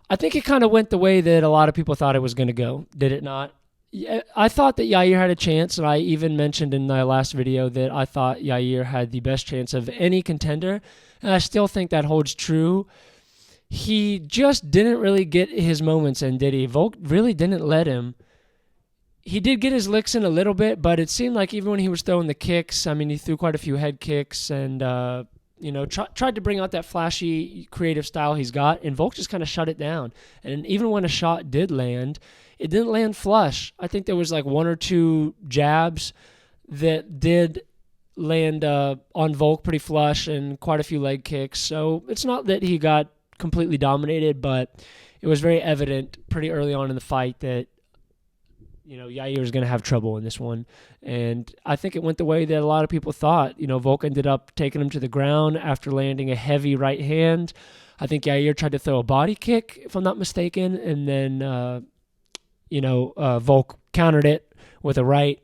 I think it kind of went the way that a lot of people thought it was going to go. Did it not? Yeah, I thought that Yair had a chance, and I even mentioned in my last video that I thought Yair had the best chance of any contender, and I still think that holds true. He just didn't really get his moments in, did he? Volk really didn't let him. He did get his licks in a little bit, but it seemed like even when he was throwing the kicks, I mean, he threw quite a few head kicks and, tried to bring out that flashy, creative style he's got, and Volk just kind of shut it down. And even when a shot did land, it didn't land flush. I think there was like one or two jabs that did land on Volk pretty flush and quite a few leg kicks. So it's not that he got completely dominated, but it was very evident pretty early on in the fight that Yair was going to have trouble in this one. And I think it went the way that a lot of people thought. Volk ended up taking him to the ground after landing a heavy right hand. I think Yair tried to throw a body kick, if I'm not mistaken, and then, Volk countered it with a right,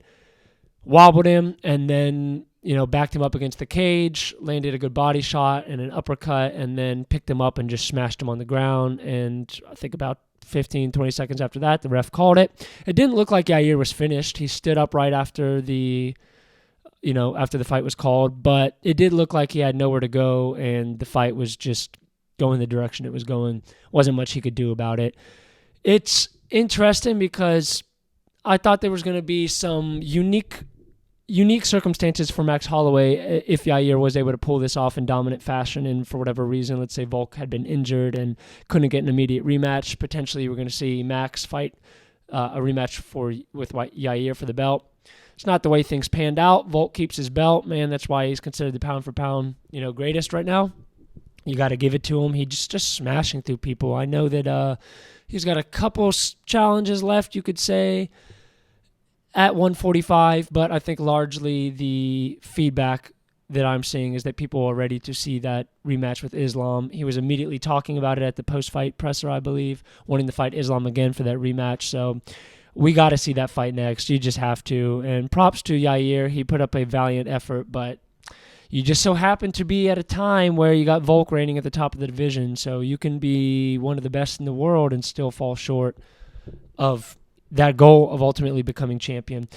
wobbled him, and then, backed him up against the cage, landed a good body shot and an uppercut, and then picked him up and just smashed him on the ground. And I think about 15, 20 seconds after that, the ref called it. It didn't look like Yair was finished. He stood up right after the fight was called, but it did look like he had nowhere to go, and the fight was just going the direction it was going. Wasn't much he could do about it. It's interesting because I thought there was going to be some unique circumstances for Max Holloway if Yair was able to pull this off in dominant fashion, and for whatever reason, let's say Volk had been injured and couldn't get an immediate rematch. Potentially, we're going to see Max fight a rematch with Yair for the belt. It's not the way things panned out. Volk keeps his belt, man. That's why he's considered the pound for pound, greatest right now. You got to give it to him. He's just smashing through people. I know that he's got a couple challenges left, you could say, at 145, but I think largely the feedback that I'm seeing is that people are ready to see that rematch with Islam. He was immediately talking about it at the post-fight presser, I believe, wanting to fight Islam again for that rematch. So we got to see that fight next. You just have to. And props to Yair. He put up a valiant effort, but you just so happen to be at a time where you got Volk reigning at the top of the division. So you can be one of the best in the world and still fall short of that goal of ultimately becoming champion.